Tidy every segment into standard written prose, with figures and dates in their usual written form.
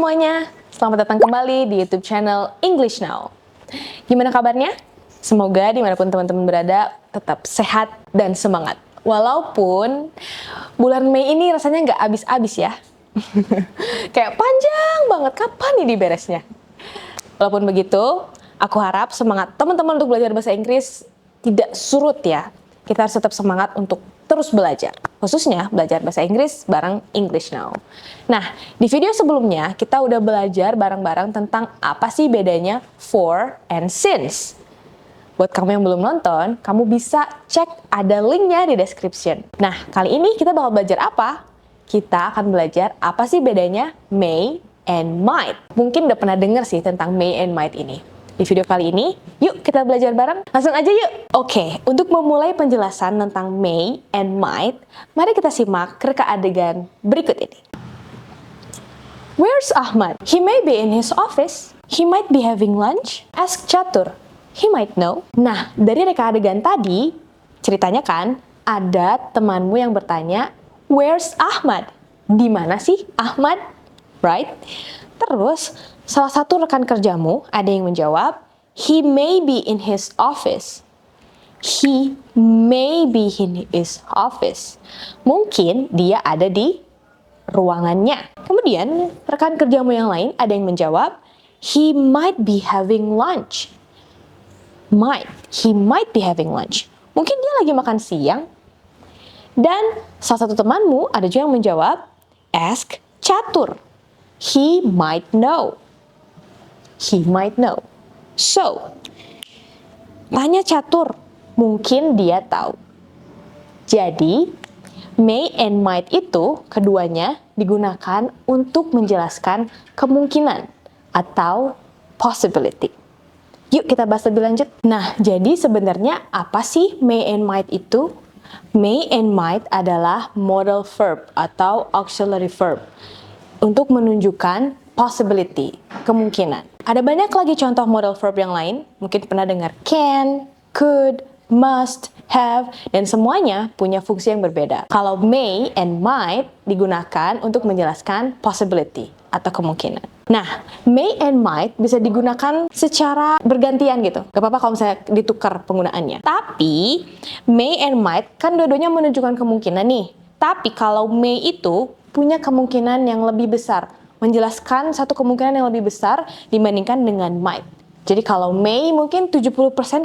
semuanya, selamat datang kembali di YouTube channel English Now. Gimana kabarnya? Semoga dimanapun teman-teman berada tetap sehat dan semangat. Walaupun bulan Mei ini rasanya nggak habis-habis ya. Kayak panjang banget, kapan ini beresnya? Walaupun begitu, aku harap semangat teman-teman untuk belajar bahasa Inggris tidak surut ya. Kita harus tetap semangat untuk terus belajar, khususnya belajar bahasa Inggris bareng English Now. Nah, di video sebelumnya kita udah belajar bareng-bareng tentang apa sih bedanya for and since. Buat kamu yang belum nonton, kamu bisa cek ada linknya di description. Nah, kali ini kita bakal belajar apa? Kita akan belajar apa sih bedanya may and might. Mungkin udah pernah denger sih tentang may and might ini. Di video kali ini, yuk kita belajar bareng. Langsung aja yuk! Oke, untuk memulai penjelasan tentang may and might, mari kita simak reka adegan berikut ini. Where's Ahmad? He may be in his office. He might be having lunch. Ask Chatur. He might know. Nah, dari reka adegan tadi, ceritanya kan, ada temanmu yang bertanya, Where's Ahmad? Di mana sih Ahmad? Right? Terus, salah satu rekan kerjamu ada yang menjawab, He may be in his office. He may be in his office. Mungkin dia ada di ruangannya. Kemudian, rekan kerjamu yang lain ada yang menjawab, He might be having lunch. He might be having lunch. Mungkin dia lagi makan siang. Dan salah satu temanmu ada juga yang menjawab, Ask Chatur. He might know. He might know. So, tanya Chatur, mungkin dia tahu. Jadi, may and might itu keduanya digunakan untuk menjelaskan kemungkinan atau possibility. Yuk kita bahas lebih lanjut. Nah, jadi sebenarnya apa sih may and might itu? May and might adalah modal verb atau auxiliary verb untuk menunjukkan possibility, kemungkinan. Ada banyak lagi contoh modal verb yang lain. Mungkin pernah dengar can, could, must, have, dan semuanya punya fungsi yang berbeda. Kalau may and might digunakan untuk menjelaskan possibility atau kemungkinan. Nah, may and might bisa digunakan secara bergantian gitu. Gak apa-apa kalau misalnya ditukar penggunaannya. Tapi, may and might kan dua-duanya menunjukkan kemungkinan nih. Tapi kalau may itu punya kemungkinan yang lebih besar. Menjelaskan satu kemungkinan yang lebih besar dibandingkan dengan might. Jadi kalau may mungkin 70%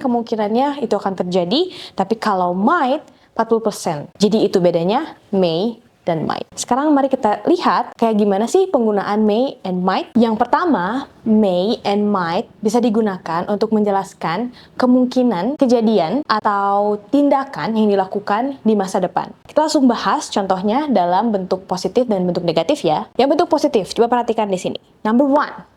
kemungkinannya itu akan terjadi. Tapi kalau might 40%. Jadi itu bedanya may dan might. Sekarang mari kita lihat kayak gimana sih penggunaan may and might. Yang pertama, may and might bisa digunakan untuk menjelaskan kemungkinan kejadian atau tindakan yang dilakukan di masa depan. Kita langsung bahas contohnya dalam bentuk positif dan bentuk negatif ya. Yang bentuk positif, coba perhatikan di sini. Number 1.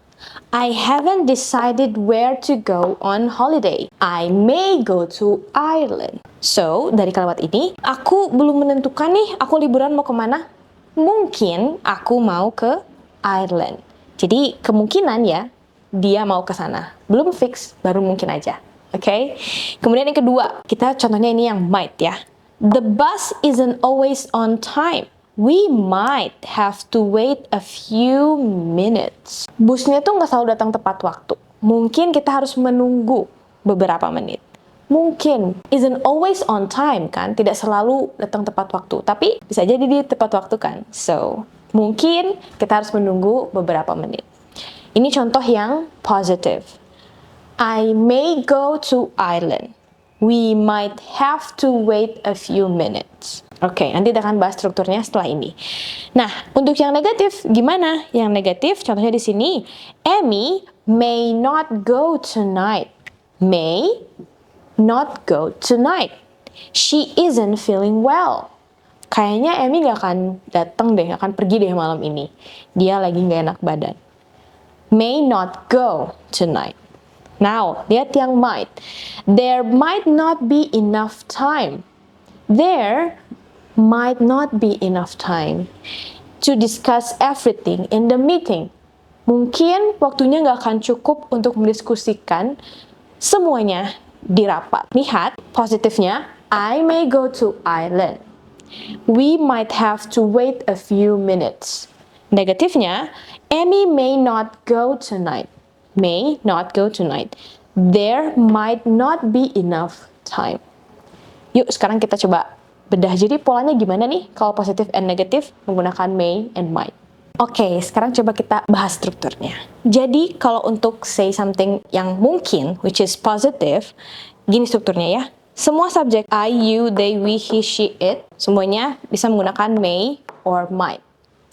I haven't decided where to go on holiday. I may go to Ireland. So, dari kalimat ini, aku belum menentukan nih, aku liburan mau kemana. Mungkin aku mau ke Ireland. Jadi, kemungkinan ya, dia mau ke sana. Belum fix, baru mungkin aja. Oke? Kemudian yang kedua, kita contohnya ini yang might ya. The bus isn't always on time. We might have to wait a few minutes. Busnya tuh nggak selalu datang tepat waktu. Mungkin kita harus menunggu beberapa menit. Mungkin isn't always on time kan, tidak selalu datang tepat waktu. Tapi bisa jadi di tepat waktu kan. So, mungkin kita harus menunggu beberapa menit. Ini contoh yang positive. I may go to Ireland. We might have to wait a few minutes. Oke, nanti kita akan bahas strukturnya setelah ini. Nah, untuk yang negatif, gimana? Yang negatif, contohnya di sini, Amy may not go tonight. May not go tonight. She isn't feeling well. Kayaknya Amy gak akan datang deh, akan pergi deh malam ini. Dia lagi gak enak badan. May not go tonight. Now, lihat yang might. There might not be enough time. There might not be enough time to discuss everything in the meeting. Mungkin waktunya nggak akan cukup untuk mendiskusikan semuanya di rapat. Lihat positifnya, I may go to Ireland. We might have to wait a few minutes. Negatifnya, Amy may not go tonight. May not go tonight. There might not be enough time. Yuk sekarang kita coba bedah. Jadi polanya gimana nih kalau positif and negatif menggunakan may and might. Oke, sekarang coba kita bahas strukturnya. Jadi kalau untuk say something yang mungkin, which is positive, gini strukturnya ya. Semua subjek I, you, they, we, he, she, it, semuanya bisa menggunakan may or might.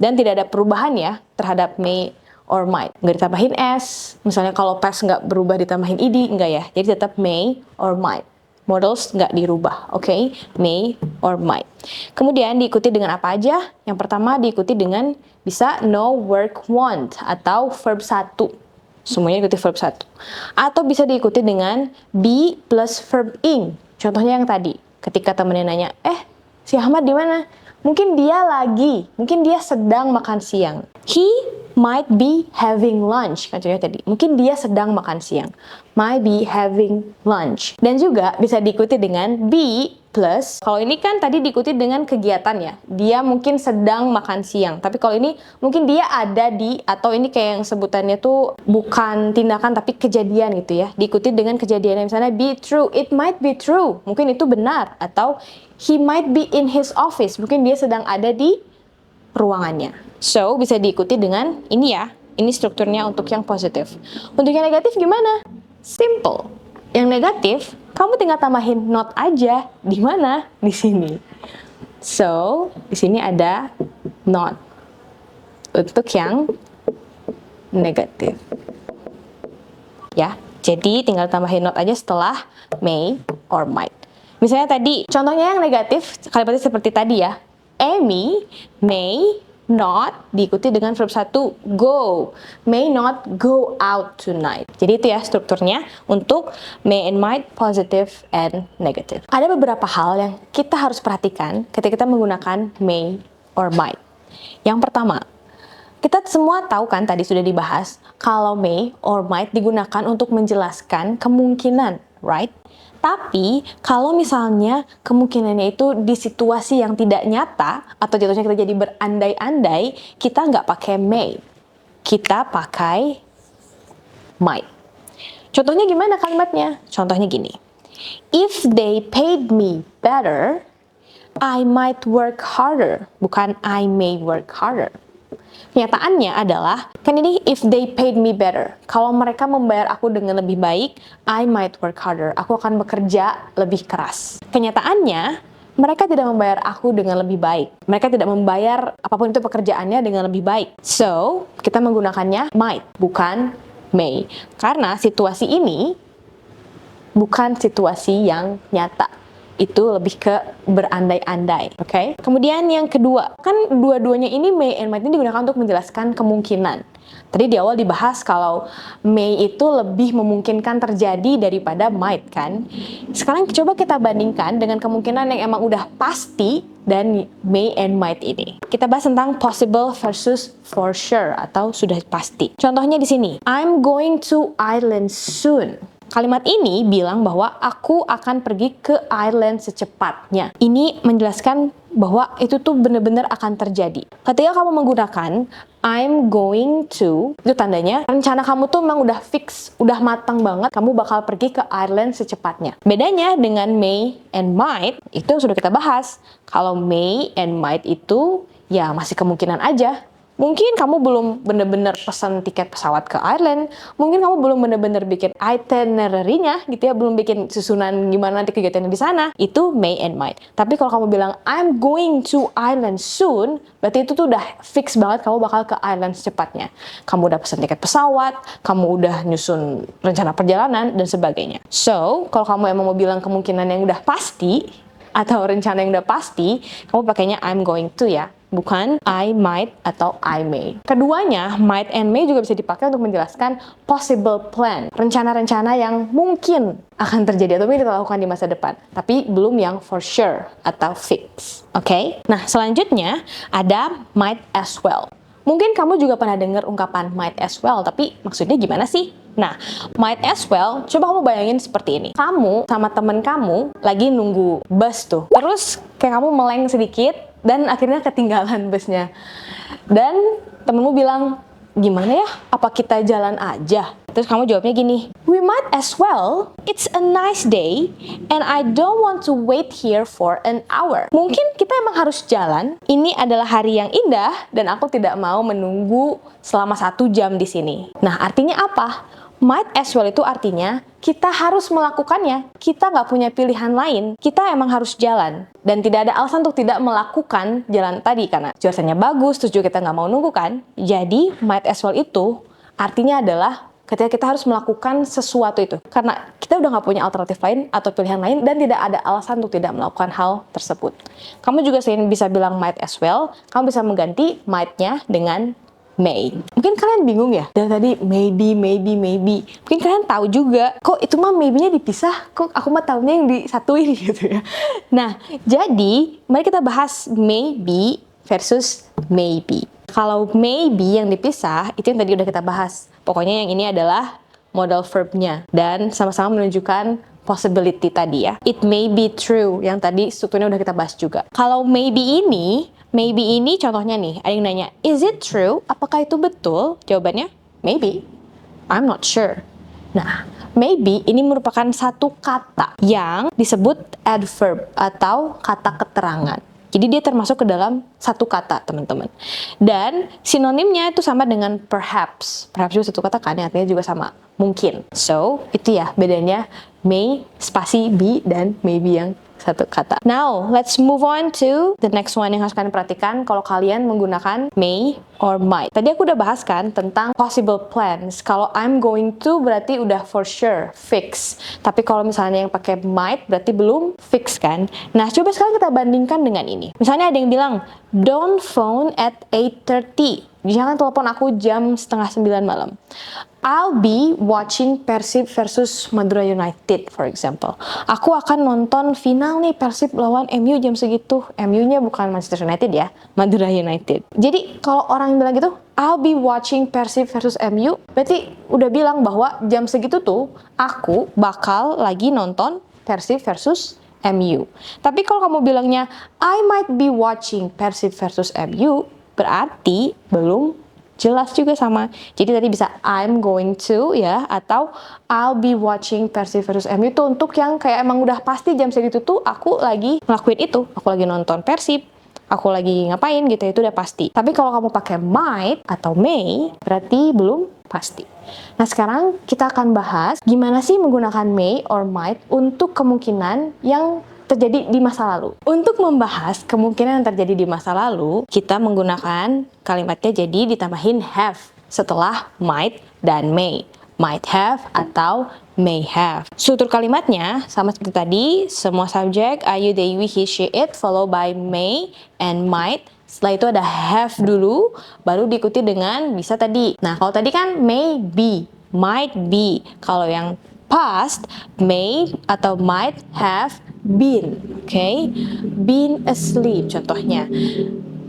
Dan tidak ada perubahan ya terhadap may or might. Nggak ditambahin s, misalnya kalau past nggak berubah ditambahin ed, nggak ya. Jadi tetap may or might. Modals nggak dirubah, oke? May or might. Kemudian diikuti dengan apa aja? Yang pertama diikuti dengan bisa no, work, want, atau verb 1. Semuanya diikuti verb 1. Atau bisa diikuti dengan be plus verb ing. Contohnya yang tadi, ketika temennya nanya, si Ahmad di mana? Mungkin dia sedang makan siang. He might be having lunch, kan contohnya tadi. Mungkin dia sedang makan siang. Might be having lunch. Dan juga bisa diikuti dengan be plus, kalau ini kan tadi diikuti dengan kegiatan ya. Dia mungkin sedang makan siang. Tapi kalau ini mungkin dia ada di, atau ini kayak yang sebutannya tuh bukan tindakan tapi kejadian gitu ya. Diikuti dengan kejadian, misalnya be true, it might be true. Mungkin itu benar. Atau he might be in his office. Mungkin dia sedang ada di ruangannya. So, bisa diikuti dengan ini ya. Ini strukturnya untuk yang positif. Untuk yang negatif gimana? Simple. Yang negatif, kamu tinggal tambahin not aja. Di mana? Di sini. So, di sini ada not. Untuk yang negatif. Ya, jadi tinggal tambahin not aja setelah may or might. Misalnya tadi, contohnya yang negatif, kalimatnya seperti tadi ya. Amy may not diikuti dengan verb 1 go. May not go out tonight. Jadi itu ya strukturnya untuk may and might, positive and negative. Ada beberapa hal yang kita harus perhatikan ketika kita menggunakan may or might. Yang pertama, kita semua tahu kan tadi sudah dibahas kalau may or might digunakan untuk menjelaskan kemungkinan, right? Tapi, kalau misalnya kemungkinannya itu di situasi yang tidak nyata, atau jatuhnya kita jadi berandai-andai, kita nggak pakai may. Kita pakai might. Contohnya gimana kalimatnya? Contohnya gini. If they paid me better, I might work harder. Bukan I may work harder. Kenyataannya adalah, kan ini if they paid me better. Kalau mereka membayar aku dengan lebih baik, I might work harder. Aku akan bekerja lebih keras. Kenyataannya, mereka tidak membayar aku dengan lebih baik. Mereka tidak membayar apapun itu pekerjaannya dengan lebih baik. So, kita menggunakannya might, bukan may. Karena situasi ini bukan situasi yang nyata. Itu lebih ke berandai-andai, oke? Kemudian yang kedua, kan dua-duanya ini may and might ini digunakan untuk menjelaskan kemungkinan. Tadi di awal dibahas kalau may itu lebih memungkinkan terjadi daripada might kan? Sekarang coba kita bandingkan dengan kemungkinan yang emang udah pasti dan may and might ini. Kita bahas tentang possible versus for sure atau sudah pasti. Contohnya di sini, I'm going to Ireland soon. Kalimat ini bilang bahwa aku akan pergi ke Ireland secepatnya. Ini menjelaskan bahwa itu tuh benar-benar akan terjadi. Ketika kamu menggunakan I'm going to, itu tandanya rencana kamu tuh memang udah fix, udah matang banget, kamu bakal pergi ke Ireland secepatnya. Bedanya dengan may and might, itu yang sudah kita bahas. Kalau may and might itu ya masih kemungkinan aja. Mungkin kamu belum bener-bener pesan tiket pesawat ke Ireland, mungkin kamu belum bener-bener bikin itinerary-nya gitu ya, belum bikin susunan gimana nanti kegiatannya di sana. Itu may and might. Tapi kalau kamu bilang I'm going to Ireland soon, berarti itu tuh udah fix banget kamu bakal ke Ireland secepatnya. Kamu udah pesan tiket pesawat, kamu udah nyusun rencana perjalanan dan sebagainya. So, kalau kamu emang mau bilang kemungkinan yang udah pasti atau rencana yang udah pasti, kamu pakainya I'm going to ya. Bukan I might atau I may. Keduanya, might and may juga bisa dipakai untuk menjelaskan possible plan. Rencana-rencana yang mungkin akan terjadi atau mungkin kita lakukan di masa depan. Tapi belum yang for sure atau fix. Oke? Nah, selanjutnya ada might as well. Mungkin kamu juga pernah dengar ungkapan might as well, tapi maksudnya gimana sih? Nah, might as well, coba kamu bayangin seperti ini. Kamu sama temen kamu lagi nunggu bus tuh. Terus kayak kamu meleng sedikit, dan akhirnya ketinggalan busnya. Dan temenmu bilang, gimana ya? Apa kita jalan aja? Terus kamu jawabnya gini, we might as well. It's a nice day and I don't want to wait here for an hour. Mungkin kita emang harus jalan. Ini adalah hari yang indah dan aku tidak mau menunggu selama 1 jam di sini. Nah, artinya apa? Might as well itu artinya kita harus melakukannya. Kita nggak punya pilihan lain. Kita emang harus jalan. Dan tidak ada alasan untuk tidak melakukan jalan tadi. Karena cuacanya bagus, terus juga kita nggak mau nunggu kan. Jadi, might as well itu artinya adalah ketika kita harus melakukan sesuatu itu. Karena kita udah nggak punya alternatif lain atau pilihan lain. Dan tidak ada alasan untuk tidak melakukan hal tersebut. Kamu juga selain bisa bilang might as well, kamu bisa mengganti might-nya dengan may. Mungkin kalian bingung ya, dari tadi maybe. Mungkin kalian tahu juga, kok itu mah maybe-nya dipisah, kok aku mah tahunya yang disatuin gitu ya. Nah, jadi mari kita bahas maybe versus maybe. Kalau maybe yang dipisah, itu yang tadi udah kita bahas. Pokoknya yang ini adalah modal verb-nya. Dan sama-sama menunjukkan possibility tadi ya. It may be true, yang tadi strukturnya udah kita bahas juga. Kalau maybe ini contohnya nih, ada yang nanya, is it true? Apakah itu betul? Jawabannya, maybe. I'm not sure. Nah, maybe ini merupakan satu kata yang disebut adverb atau kata keterangan. Jadi dia termasuk ke dalam satu kata, teman-teman. Dan sinonimnya itu sama dengan perhaps. Perhaps juga satu kata kan, artinya juga sama. Mungkin. So, itu ya bedanya may, spasi, be, dan maybe yang satu kata. Now, let's move on to the next one yang harus kalian perhatikan kalau kalian menggunakan may or might. Tadi aku udah bahas kan tentang possible plans. Kalau I'm going to berarti udah for sure, fix. Tapi kalau misalnya yang pakai might berarti belum fix kan. Nah, coba sekarang kita bandingkan dengan ini. Misalnya ada yang bilang, don't phone at 8:30. Jangan telepon aku jam 8:30 malam. I'll be watching Persib versus Madura United, for example. Aku akan nonton final nih Persib lawan MU jam segitu. MU-nya bukan Manchester United ya, Madura United. Jadi kalau orang yang bilang gitu, I'll be watching Persib versus MU, berarti udah bilang bahwa jam segitu tuh aku bakal lagi nonton Persib versus MU. Tapi kalau kamu bilangnya I might be watching Persib versus MU, berarti belum jelas juga sama. Jadi tadi bisa I'm going to ya, atau I'll be watching Persib versus MU itu untuk yang kayak emang udah pasti jam segitu tuh aku lagi ngelakuin itu. Aku lagi nonton Persib, aku lagi ngapain gitu, itu udah pasti. Tapi kalau kamu pakai might atau may, berarti belum pasti. Nah, sekarang kita akan bahas gimana sih menggunakan may or might untuk kemungkinan yang terjadi di masa lalu. Untuk membahas kemungkinan yang terjadi di masa lalu, kita menggunakan kalimatnya jadi ditambahin have setelah might dan may. Might have atau may have. Struktur kalimatnya sama seperti tadi, semua subjek I, you, they, we, he, she, it, followed by may and might. Setelah itu ada have dulu, baru diikuti dengan bisa tadi. Nah, kalau tadi kan may be, might be. Kalau yang past, may atau might have been, okay? Been asleep, contohnya.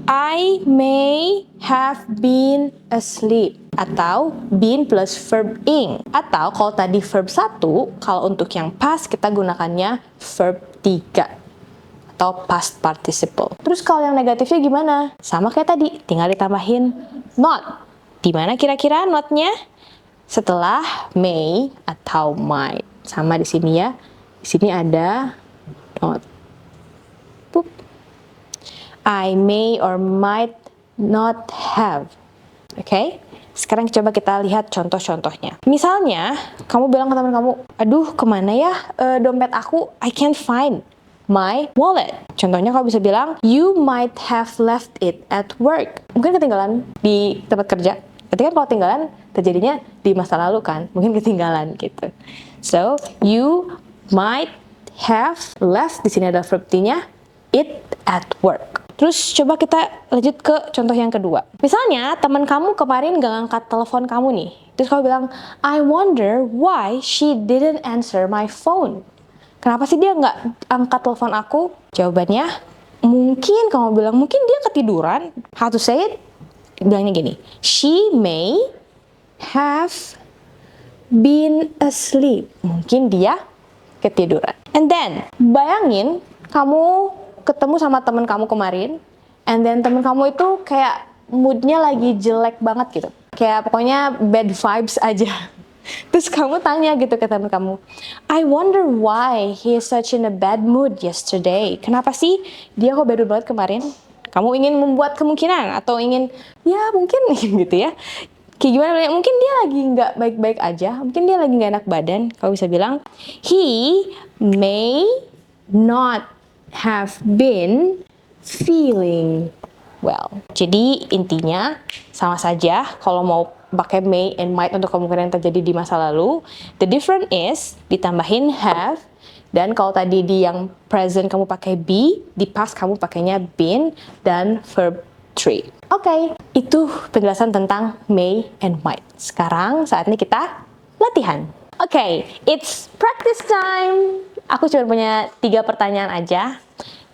I may have been asleep. Atau been plus verb ing. Atau kalau tadi verb 1, kalau untuk yang past kita gunakannya verb 3. Atau past participle. Terus kalau yang negatifnya gimana? Sama kayak tadi, tinggal ditambahin not. Di mana kira-kira not-nya? Setelah may atau might. Sama di sini ya. Di sini ada not. Boop. I may or might not have. Okay? Sekarang coba kita lihat contoh-contohnya. Misalnya, kamu bilang ke teman kamu, aduh kemana ya dompet aku? I can't find my wallet. Contohnya kamu bisa bilang, you might have left it at work. Mungkin ketinggalan di tempat kerja. Berarti kan kalau ketinggalan, terjadinya di masa lalu kan. Mungkin ketinggalan gitu. So, you might have left, di sini ada verb T-nya, it at work. Terus coba kita lanjut ke contoh yang kedua. Misalnya teman kamu kemarin gak ngangkat telepon kamu nih. Terus kamu bilang, I wonder why she didn't answer my phone. Kenapa sih dia gak angkat telepon aku? Jawabannya, mungkin kamu bilang, mungkin dia ketiduran. How to say it? Bilangnya gini, she may have been asleep. Mungkin dia ketiduran. And then, bayangin kamu ketemu sama teman kamu kemarin, and then temen kamu itu kayak moodnya lagi jelek banget gitu. Kayak pokoknya bad vibes aja. Terus kamu tanya gitu ke temen kamu, I wonder why he is such in a bad mood yesterday. Kenapa sih dia kok bad mood banget kemarin? Kamu ingin membuat kemungkinan atau ingin, ya mungkin gitu ya. Kayak gimana? Mungkin dia lagi nggak baik-baik aja. Mungkin dia lagi nggak enak badan. Kamu bisa bilang, he may not have been feeling well. Jadi intinya sama saja kalau mau pakai may and might untuk kemungkinan yang terjadi di masa lalu. The difference is ditambahin have, dan kalau tadi di yang present kamu pakai be, di past kamu pakainya been dan verb 3. Oke, itu penjelasan tentang may and might. Sekarang saatnya kita latihan. Oke, it's practice time. Aku cuma punya 3 pertanyaan aja.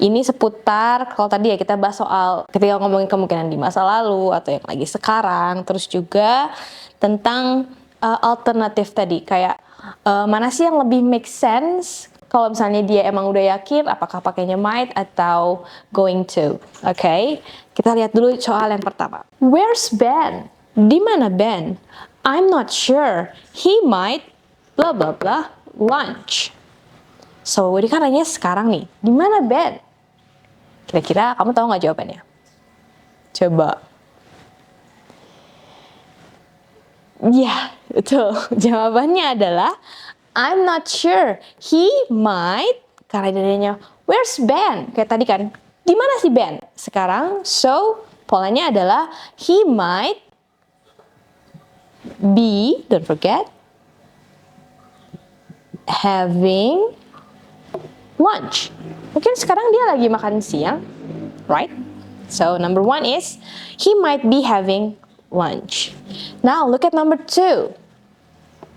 Ini seputar, kalau tadi ya kita bahas soal ketika ngomongin kemungkinan di masa lalu atau yang lagi sekarang, terus juga tentang alternatif tadi, kayak mana sih yang lebih make sense kalau misalnya dia emang udah yakin, apakah pakainya might atau going to. Oke, kita lihat dulu soal yang pertama. Where's Ben? Di mana Ben? I'm not sure. He might blah blah blah lunch. So, ini kan nanya sekarang nih, di mana Ben? Kira-kira kamu tahu nggak jawabannya? Coba. Ya, betul. Jawabannya adalah I'm not sure. He might, karena dia where's Ben? Kayak tadi kan, di mana sih Ben? Sekarang, so polanya adalah he might be, don't forget, having lunch. Mungkin sekarang dia lagi makan siang, right? So number 1 is he might be having lunch. Now look at number 2.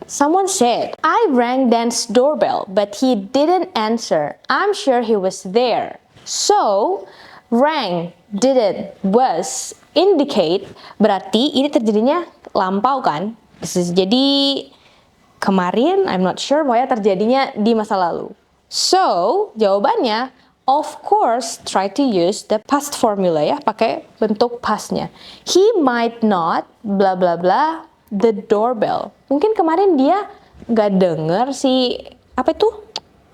Someone said, I rang Dan's doorbell, but he didn't answer. I'm sure he was there. So rang, didn't, was, indicate, berarti ini terjadinya lampau kan? Jadi kemarin, I'm not sure, pokoknya terjadinya di masa lalu. So, jawabannya, of course, try to use the past formula ya, pakai bentuk pastnya. He might not, bla bla bla, the doorbell. Mungkin kemarin dia nggak denger si, apa itu?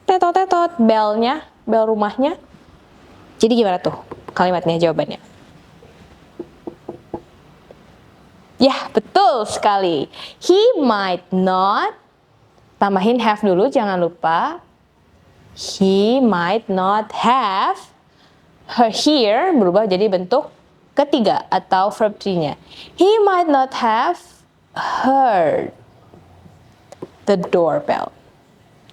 Tetot-tetot, bellnya, bell rumahnya. Jadi gimana tuh kalimatnya, jawabannya? Ya, betul sekali. He might not, tambahin have dulu, jangan lupa. He might not have, her here berubah jadi bentuk ketiga atau verb 3-nya. He might not have heard the doorbell.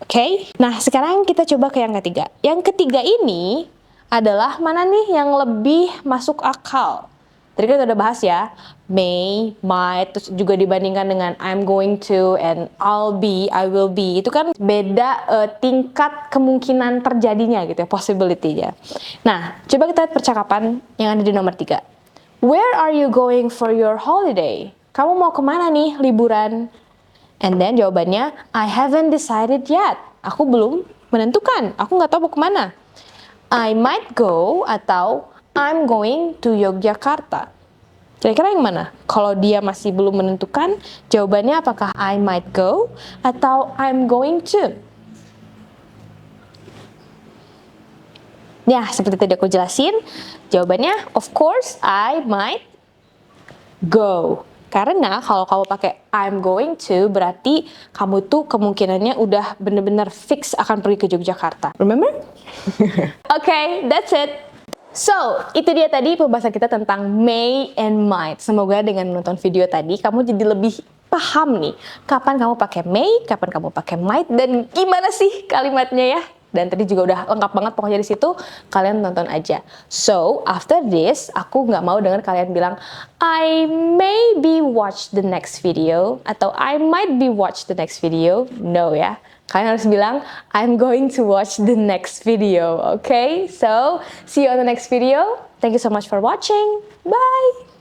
Oke? Nah, sekarang kita coba ke yang ketiga. Yang ketiga ini adalah mana nih yang lebih masuk akal? Tadi kita udah bahas ya, may, might, terus juga dibandingkan dengan I'm going to and I'll be, I will be. Itu kan beda tingkat kemungkinan terjadinya gitu ya, possibility-nya. Nah, coba kita lihat percakapan yang ada di nomor 3. Where are you going for your holiday? Kamu mau kemana nih liburan? And then jawabannya, I haven't decided yet. Aku belum menentukan, aku nggak tahu mau kemana. I might go atau I'm going to Yogyakarta. Kira-kira yang mana? Kalau dia masih belum menentukan, jawabannya apakah I might go atau I'm going to? Ya, seperti tadi aku jelasin, jawabannya of course I might go. Karena kalau kamu pakai I'm going to, berarti kamu tuh kemungkinannya udah bener-bener fix akan pergi ke Yogyakarta. Remember? Okay, that's it. So, itu dia tadi pembahasan kita tentang may and might. Semoga dengan menonton video tadi, kamu jadi lebih paham nih, kapan kamu pakai may, kapan kamu pakai might, dan gimana sih kalimatnya ya. Dan tadi juga udah lengkap banget pokoknya di situ, kalian tonton aja. So, after this, aku nggak mau dengar kalian bilang, I maybe watch the next video, atau I might be watch the next video. No ya. Kalian harus bilang, I'm going to watch the next video, okay? So, see you on the next video. Thank you so much for watching. Bye!